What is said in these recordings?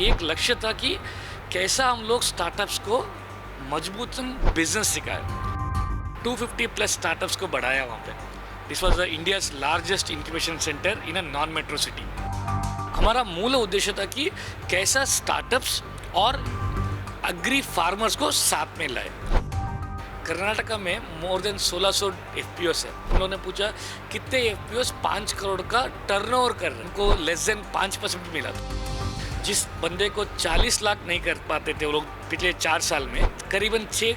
एक लक्ष्य था कि कैसा हम लोग स्टार्टअप्स को मजबूत बिजनेस सिखाए। 250 प्लस स्टार्टअप्स को बढ़ाया वहाँ पे। This was the India's largest incubation centre in a non metro city. हमारा मूल उद्देश्य था कि कैसा स्टार्टअप्स और एग्री फार्मर्स को साथ में लाए। कर्नाटका में मोर देन 1600 एफपीओस है। उन्होंने पूछा कितने एफपीओस 5 करोड़ का टर्नओवर कर रहे हैं, उनको लेस देन 5% मिला था। जिस बंदे को 40 लाख नहीं कर पाते थे वो लोग पिछले 4 साल में, करीबन 6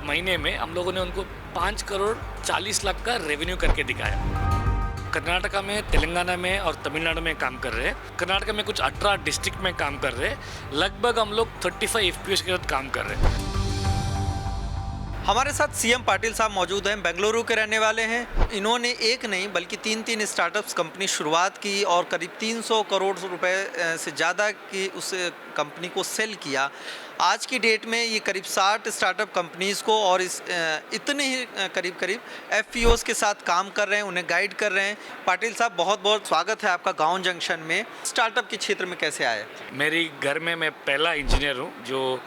महीने में हम लोगों ने उनको 5 करोड़ 40 लाख का रेवेन्यू करके दिखाया। कर्नाटका में, तेलंगाना में और तमिलनाडु में काम कर रहे हैं। कर्नाटका में कुछ 18 डिस्ट्रिक्ट में काम कर रहे हैं। लगभग हम लोग 35 एफपीओस के साथ काम कर रहे हैं। हमारे साथ सीएम पाटिल साहब मौजूद हैं। बेंगलुरु के रहने वाले हैं। इन्होंने एक नहीं बल्कि 3 स्टार्टअप्स कंपनी शुरुआत की और करीब 300 करोड़ रुपए से ज़्यादा की उस कंपनी को सेल किया। आज की डेट में ये करीब 60 स्टार्टअप कंपनीज़ को और इतने ही करीब एफपीओज़ के साथ काम कर रहे हैं, उन्हें गाइड कर रहे हैं। पाटिल साहब, बहुत बहुत स्वागत है आपका गाँव जंक्शन में। स्टार्टअप के क्षेत्र में कैसे आए? मेरी घर में मैं पहला इंजीनियर हूँ जो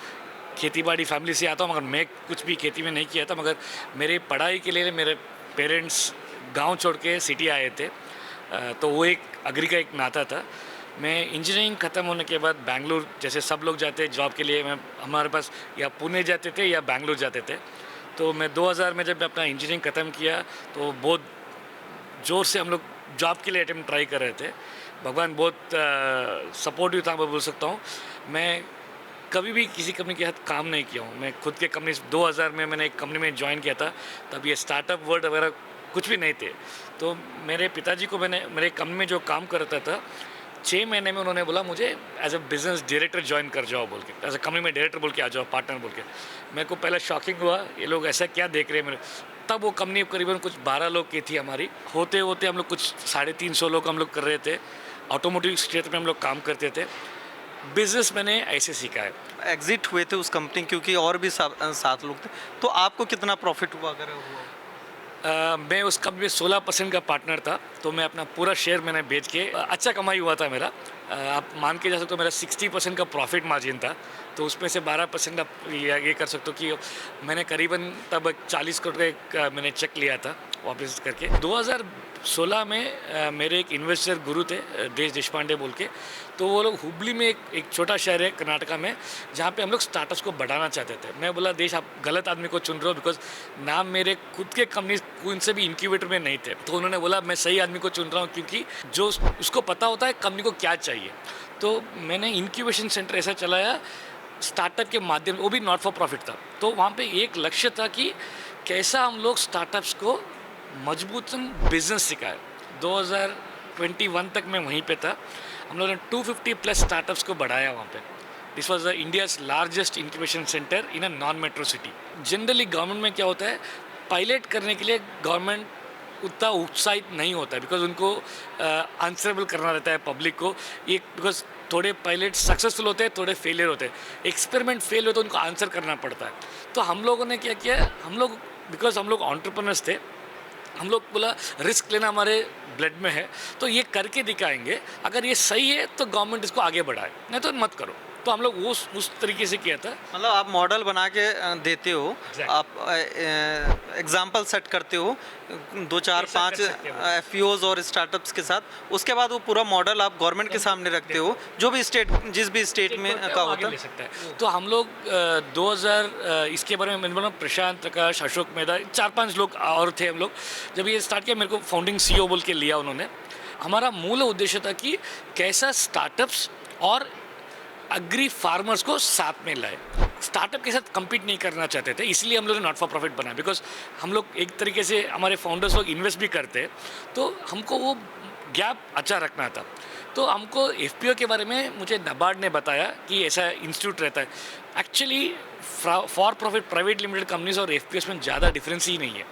खेती बाड़ी फैमिली से आता हूँ, मगर मैं कुछ भी खेती में नहीं किया था। मगर मेरी पढ़ाई के लिए मेरे पेरेंट्स गांव छोड़ के सिटी आए थे, तो वो एक एग्री का एक नाता था। मैं इंजीनियरिंग ख़त्म होने के बाद बेंगलुरु, जैसे सब लोग जाते जॉब के लिए, मैं हमारे पास या पुणे जाते थे या बेंगलुरु जाते थे। तो मैं 2000 में जब अपना इंजीनियरिंग ख़त्म किया तो बहुत ज़ोर से हम लोग जॉब के लिए अटेम्प्ट ट्राई कर रहे थे। भगवान बहुत सपोर्टिव था, मैं बोल सकता हूँ। मैं कभी भी किसी कंपनी के साथ काम नहीं किया हूँ। मैं खुद के कंपनी 2000 में मैंने एक कंपनी में ज्वाइन किया था, तब ये स्टार्टअप वर्ड वगैरह कुछ भी नहीं थे। तो मेरे पिताजी को मैंने मेरे कंपनी में जो काम करता था 6 महीने में उन्होंने बोला मुझे as a business director join कर जाओ बोल के, एज अ कंपनी में डायरेक्टर बोल के आ जाओ, पार्टनर बोल के। मेरे को पहले शॉकिंग हुआ, ये लोग ऐसा क्या देख रहे हैं मेरे। तब वो कंपनी करीबन कुछ 12 लोग की थी हमारी। होते होते हम लोग कुछ 350 लोग हम लोग कर रहे थे। ऑटोमोटिव क्षेत्र में हम लोग काम करते थे। बिजनेस मैंने ऐसे सीखा है। एग्जिट हुए थे उस कंपनी क्योंकि और भी 7 लोग थे, तो आपको कितना प्रॉफिट हुआ अगर हुआ? मैं उस कंपनी में 16% का पार्टनर था, तो मैं अपना पूरा शेयर मैंने बेच के अच्छा कमाई हुआ था मेरा। आप मान के जा सकते हो मेरा 60% का प्रॉफिट मार्जिन था, तो उसमें से 12% का ये कर सकते हो कि मैंने करीबन तब 40 करोड़ का एक मैंने चेक लिया था वापस करके। 2016 में मेरे एक इन्वेस्टर गुरु थे, देश देशपांडे बोल के। तो वो लोग हुबली में एक छोटा शहर है कर्नाटका में, जहाँ पे हम लोग स्टार्टअप्स को बढ़ाना चाहते थे। मैं बोला देश, आप गलत आदमी को चुन रहे हो, बिकॉज नाम मेरे खुद के कंपनी कोई से भी इंक्यूबेटर में नहीं थे। तो उन्होंने बोला मैं सही आदमी को चुन रहा हूँ, क्योंकि जो उसको पता होता है कंपनी को क्या चाहिए। तो मैंने इंक्यूबेशन सेंटर ऐसा चलाया स्टार्टअप के माध्यम, वो भी नॉट फॉर प्रॉफिट था। तो वहाँ पे एक लक्ष्य था कि कैसा हम लोग स्टार्टअप्स को मजबूत बिजनेस सिखाए। 2021 तक मैं वहीं पे था। हम लोगों ने 250 प्लस स्टार्टअप्स को बढ़ाया वहाँ पे। This was the India's largest incubation centre in a non metro city. Generally government में क्या होता है, पायलट करने के लिए गवर्नमेंट उतना उत्साहित नहीं होता है, बिकॉज उनको आंसरेबल करना रहता है पब्लिक को। एक बिकॉज थोड़े पायलट सक्सेसफुल होते हैं, थोड़े फेलियर होते हैं। एक्सपेरिमेंट फेल हो तो उनको आंसर करना पड़ता है। तो हम लोगों ने क्या किया, हम लोग बिकॉज हम लोग एंटरप्रेन्योर्स थे, हम लोग बोला रिस्क लेना हमारे ब्लड में है, तो ये करके दिखाएंगे। अगर ये सही है तो गवर्नमेंट इसको आगे बढ़ाए, नहीं तो मत करो। तो हम लोग उस तरीके से किया था। मतलब आप मॉडल बना के देते हो, आप एग्जाम्पल सेट करते हो 2 4 5 एफपीओज और स्टार्टअप्स के साथ। उसके बाद वो पूरा मॉडल आप गवर्नमेंट के सामने रखते हो, जो भी स्टेट, जिस भी स्टेट में का होता ले सकता है। तो हम लोग 2000 इसके बारे में मैंने बोला, प्रशांत प्रकाश, अशोक मेहता, 4-5 लोग और थे हम लोग। जब ये स्टार्ट किया, मेरे को फाउंडिंग सीईओ बोल के लिया उन्होंने। हमारा मूल उद्देश्य था कि कैसा स्टार्टअप्स और एग्री फार्मर्स को साथ में लाए। स्टार्टअप के साथ कम्पीट नहीं करना चाहते थे, इसलिए हम लोग ने नॉट फॉर प्रॉफिट बनाया। बिकॉज हम लोग एक तरीके से, हमारे फाउंडर्स लोग इन्वेस्ट भी करते हैं, तो हमको वो गैप अच्छा रखना था। तो हमको एफपीओ के बारे में मुझे नाबार्ड ने बताया कि ऐसा इंस्टीट्यूट रहता है। Actually for profit private limited companies और एफपीओस में ज़्यादा डिफरेंस ही नहीं है,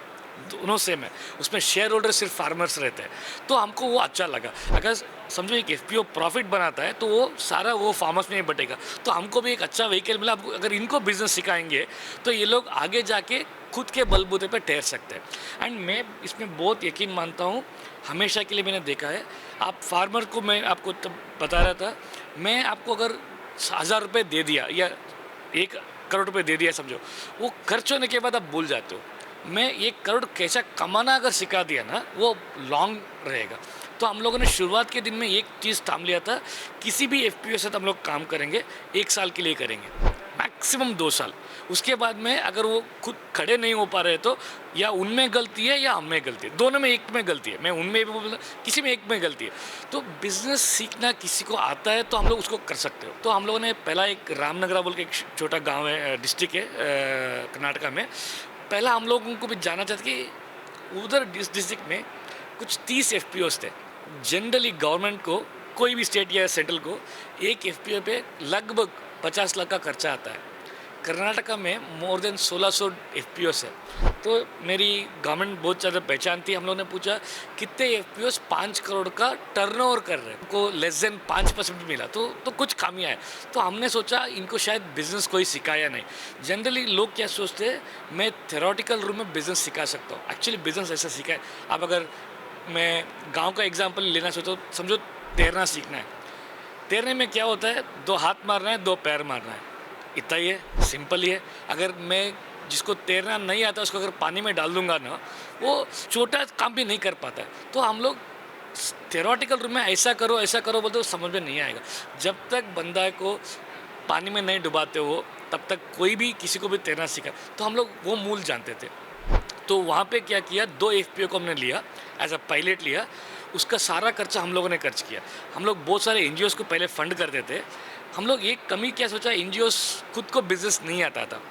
दोनों सेम है। उसमें शेयर होल्डर सिर्फ फार्मर्स रहते हैं। तो हमको वो अच्छा लगा। अगर समझो एक एफपीओ प्रॉफिट बनाता है तो वो सारा वो फार्मर्स में ही बटेगा। तो हमको भी एक अच्छा व्हीकल मिला। अगर इनको बिजनेस सिखाएंगे तो ये लोग आगे जाके खुद के बलबूते पे ठहर सकते हैं। एंड मैं इसमें बहुत यकीन मानता हूँ, हमेशा के लिए मैंने देखा है। आप फार्मर को, मैं आपको तब बता रहा था, मैं आपको अगर 1000 रुपये दे दिया या 1 करोड़ रुपये दे दिया समझो, वो खर्च होने के बाद आप भूल जाते हो। मैं 1 करोड़ कैसा कमाना अगर सिखा दिया ना, वो लॉन्ग रहेगा। तो हम लोगों ने शुरुआत के दिन में एक चीज़ ठान लिया था, किसी भी एफपीओ से हम लोग काम करेंगे 1 साल के लिए करेंगे, मैक्सिमम 2 साल। उसके बाद में अगर वो खुद खड़े नहीं हो पा रहे तो या उनमें गलती है या हमें गलती है, दोनों में एक में गलती है। मैं उनमें भी बोलता, किसी में एक में गलती है। तो बिजनेस सीखना किसी को आता है तो हम लोग उसको कर सकते हो। तो हम लोगों ने पहला एक रामनगरा बोल के एक छोटा गांव है, डिस्ट्रिक्ट है कर्नाटका में। पहला हम लोग उनको भी जाना चाहते कि उधर डिस्ट्रिक्ट में कुछ 30 एफपीओस थे। जनरली गवर्नमेंट को, कोई भी स्टेट या सेंट्रल को, एक एफपीओ पे लगभग 50 लाख का खर्चा आता है। कर्नाटका में मोर देन 1600 एफपीओस है। तो मेरी गवर्नमेंट बहुत ज़्यादा पहचान थी। हम लोगों ने पूछा कितने एफपीओस 5 करोड़ का टर्नओवर कर रहे हैं, उनको लेस देन 5% मिला। तो कुछ खामियां है। तो हमने सोचा इनको शायद बिजनेस कोई सिखाया नहीं। जनरली लोग क्या सोचते हैं, मैं थ्योरेटिकल रूम में बिजनेस सिखा सकता हूँ। एक्चुअली बिजनेस ऐसा सीखा है। अब अगर मैं गाँव का एग्जाम्पल लेना चाहता हूँ, समझो तैरना सीखना है। तैरने में क्या होता है, 2 हाथ मारना है, 2 पैर मारना है, इतना ही है, सिंपल ही है। अगर मैं जिसको तैरना नहीं आता उसको अगर पानी में डाल दूंगा ना, वो छोटा काम भी नहीं कर पाता है। तो हम लोग थ्योरेटिकल रूम में ऐसा करो बोलते तो समझ में नहीं आएगा। जब तक बंदा को पानी में नहीं डुबाते हो तब तक कोई भी किसी को भी तैरना सीखा। तो हम लोग वो मूल जानते थे। तो वहाँ पे क्या किया, 2 एफपीओ को हमने लिया, एज अ पायलट लिया। उसका सारा खर्चा हम लोगों ने खर्च किया। हम लोग बहुत सारे एनजीओस को पहले फंड करते थे। हम लोग एक कमी क्या सोचा, एनजीओस खुद को बिजनेस नहीं आता था।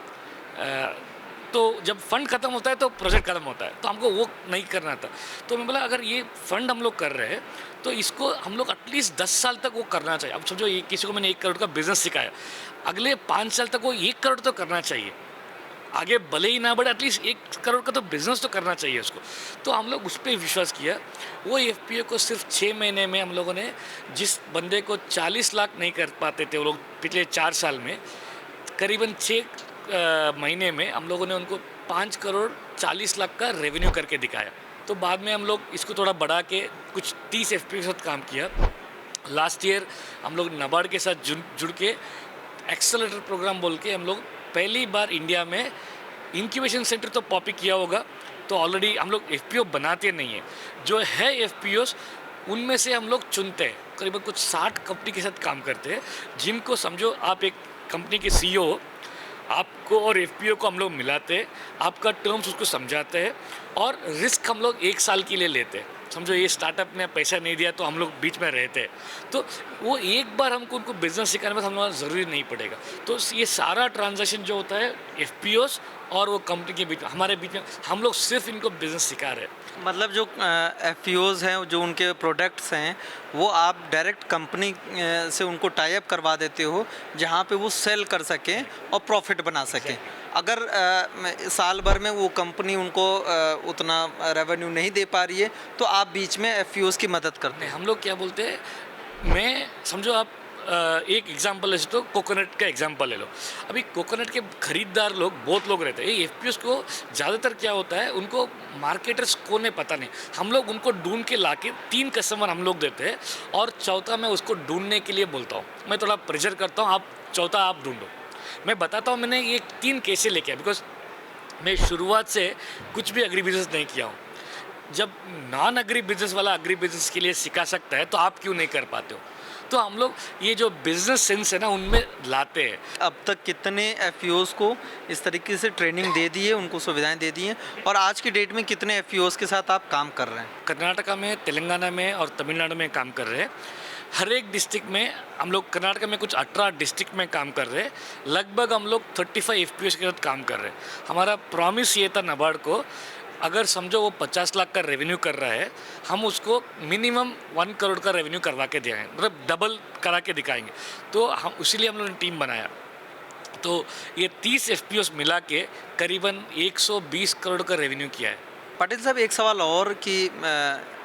तो जब फंड खत्म होता है तो प्रोजेक्ट खत्म होता है, तो हमको वो नहीं करना था। तो मैं बोला अगर ये फंड हम लोग कर रहे हैं तो इसको हम लोग एटलीस्ट 10 साल तक वो करना चाहिए। अब समझो ये किसी को मैंने 1 करोड़ का बिजनेस सिखाया, अगले 5 साल तक वो 1 करोड़ तो करना चाहिए। आगे भले ही ना बढ़े, एटलीस्ट 1 करोड़ का तो बिजनेस तो करना चाहिए उसको। तो हम लोग उस पर विश्वास किया। वो एफपीओ को सिर्फ 6 महीने में हम लोगों ने, जिस बंदे को 40 लाख नहीं कर पाते थे वो लोग पिछले 4 साल में, करीबन 6 महीने में हम लोगों ने उनको 5 करोड़ 40 लाख का रेवेन्यू करके दिखाया। तो बाद में हम लोग इसको थोड़ा बढ़ा के कुछ 30 एफपीओ के साथ काम किया। लास्ट ईयर हम लोग नाबार्ड के साथ जुड़ के एक्सेलरेटर प्रोग्राम बोल के हम लोग पहली बार इंडिया में इंक्यूबेशन सेंटर तो पॉपी किया होगा। तो ऑलरेडी हम लोग एफपीओ बनाते नहीं हैं, जो है एफपीओस उनमें से हम लोग चुनते हैं। करीबन कुछ 60 कंपनी के साथ काम करते हैं, जिनको समझो आप एक कंपनी के सीईओ हो, आपको और एफपीओ को हम लोग मिलाते हैं, आपका टर्म्स उसको समझाते हैं और रिस्क हम लोग 1 साल के लिए लेते हैं। समझो ये स्टार्टअप ने पैसा नहीं दिया तो हम लोग बीच में रहते हैं। तो वो एक बार हमको उनको बिजनेस सिखाने में हमारा ज़रूरी नहीं पड़ेगा। तो ये सारा ट्रांजैक्शन जो होता है एफपीओस और वो कंपनी के बीच में, हमारे बीच में, हम लोग सिर्फ इनको बिजनेस सिखा रहे हैं। मतलब जो एफपीओज हैं, जो उनके प्रोडक्ट्स हैं, वो आप डायरेक्ट कंपनी से उनको टाई अप करवा देते हो, जहाँ पे वो सेल कर सकें और प्रॉफिट बना सकें। अगर साल भर में वो कंपनी उनको उतना रेवेन्यू नहीं दे पा रही है तो आप बीच में एफपीओज की मदद करते हैं। हम लोग क्या बोलते हैं, मैं समझो आप एक एग्जांपल ले सकते हो, कोकोनट का एग्जांपल ले लो। अभी कोकोनट के खरीदार लोग बहुत लोग रहते हैं। ये एफपीओस को ज़्यादातर क्या होता है, उनको मार्केटर्स को नहीं पता नहीं। हम लोग उनको ढूंढ के ला के 3 कस्टमर हम लोग देते हैं और चौथा मैं उसको ढूंढने के लिए बोलता हूँ। मैं थोड़ा प्रेशर करता हूँ, आप चौथा आप ढूंढो। मैं बताता हूँ मैंने ये 3 कैसे लेके आया, बिकॉज मैं शुरुआत से कुछ भी एग्री बिजनेस नहीं किया हूँ। जब नॉन एग्री बिजनेस वाला एग्री बिजनेस के लिए सिखा सकता है तो आप क्यों नहीं कर पाते हो। तो हम लोग ये जो बिजनेस सेंस है ना उनमें लाते हैं। अब तक कितने एफपीओज को इस तरीके से ट्रेनिंग दे दी है, उनको सुविधाएं दे दी हैं, और आज की डेट में कितने एफपीओज के साथ आप काम कर रहे हैं? कर्नाटका में, तेलंगाना में और तमिलनाडु में काम कर रहे हैं। हर एक डिस्ट्रिक्ट में हम लोग, कर्नाटका में कुछ 18 डिस्ट्रिक्ट में काम कर रहे हैं। लगभग हम लोग 35 एफपीओज के साथ काम कर रहे हैं। हमारा प्रॉमिस ये था नाबार्ड को, अगर समझो वो 50 लाख का रेवेन्यू कर रहा है, हम उसको मिनिमम 1 करोड़ का रेवेन्यू करवा के देंगे, मतलब डबल करा के दिखाएंगे। तो हम इसीलिए हम लोगों ने टीम बनाया। तो ये 30 एफपीओस मिला के करीबन 120 करोड़ का रेवेन्यू किया है। पाटिल साहब, एक सवाल और कि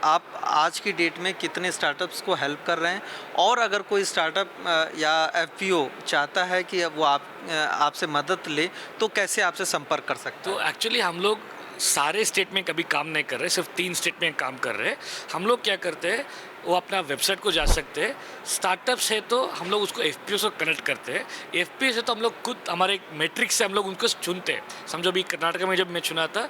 आप आज की डेट में कितने स्टार्टअप्स को हेल्प कर रहे हैं, और अगर कोई स्टार्टअप या एफपीओ चाहता है कि वो आपसे मदद ले तो कैसे आपसे संपर्क कर सकते हैं? तो एक्चुअली हम लोग सारे स्टेट में कभी काम नहीं कर रहे, सिर्फ 3 स्टेट में काम कर रहे हैं। हम लोग क्या करते हैं, वो अपना वेबसाइट को जा सकते हैं। स्टार्टअप्स है तो हम लोग उसको एफ से कनेक्ट करते हैं। एफ है तो हम लोग खुद हमारे मैट्रिक्स से हम लोग उनको चुनते हैं। समझो अभी कर्नाटक में जब मैं चुना था,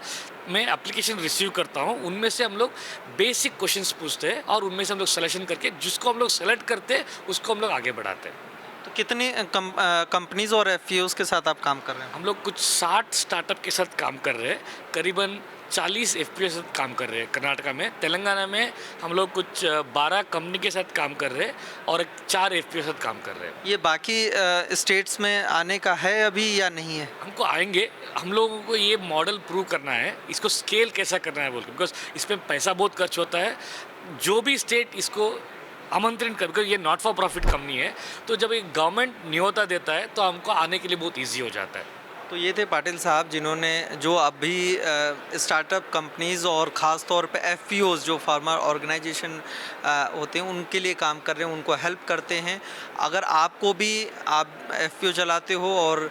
मैं एप्लीकेशन रिसीव करता हूँ, उनमें से हम लोग बेसिक क्वेश्चंस पूछते हैं और उनमें से हम लोग सिलेक्शन करके जिसको हम लोग सेलेक्ट करते हैं उसको हम लोग आगे बढ़ाते हैं। तो कितनी कंपनीज और एफपीओज के साथ आप काम कर रहे हैं? हम लोग कुछ 60 स्टार्टअप के साथ काम कर रहे हैं, करीबन 40 एफ के साथ काम कर रहे हैं कर्नाटका में। तेलंगाना में हम लोग कुछ 12 कंपनी के साथ काम कर रहे हैं और 4 एफ के साथ काम कर रहे हैं। ये बाकी स्टेट्स में आने का है अभी या नहीं है? हमको आएंगे, हम लोगों को ये मॉडल प्रूव करना है, इसको स्केल कैसा करना है बोल के, बिकॉज इसमें पैसा बहुत खर्च होता है। जो भी स्टेट इसको आमंत्रण कर, बिकॉज ये नॉट फॉर प्रॉफिट कंपनी है, तो जब एक गवर्नमेंट न्योता देता है तो हमको आने के लिए बहुत ईजी हो जाता है। तो ये थे पाटिल साहब जिन्होंने जो अभी स्टार्टअप कंपनीज़ और ख़ास तौर पे एफपीओज़ जो फार्मर ऑर्गेनाइजेशन होते हैं उनके लिए काम कर रहे हैं, उनको हेल्प करते हैं। अगर आपको भी आप एफपीओ चलाते हो और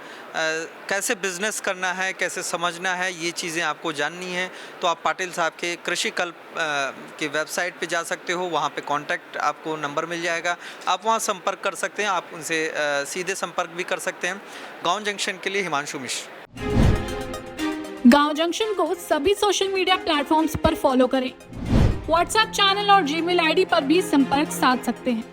कैसे बिज़नेस करना है, कैसे समझना है, ये चीज़ें आपको जाननी है तो आप पाटिल साहब के कृषि कल्प की वेबसाइट पे जा सकते हो। वहाँ पे कांटेक्ट आपको नंबर मिल जाएगा, आप वहाँ संपर्क कर सकते हैं, आप उनसे सीधे संपर्क भी कर सकते हैं। गांव जंक्शन के लिए हिमांशु मिश्र। गांव जंक्शन को सभी सोशल मीडिया प्लेटफॉर्म्स पर फॉलो करें। व्हाट्सएप चैनल और जीमेल आईडी पर भी संपर्क साध सकते हैं।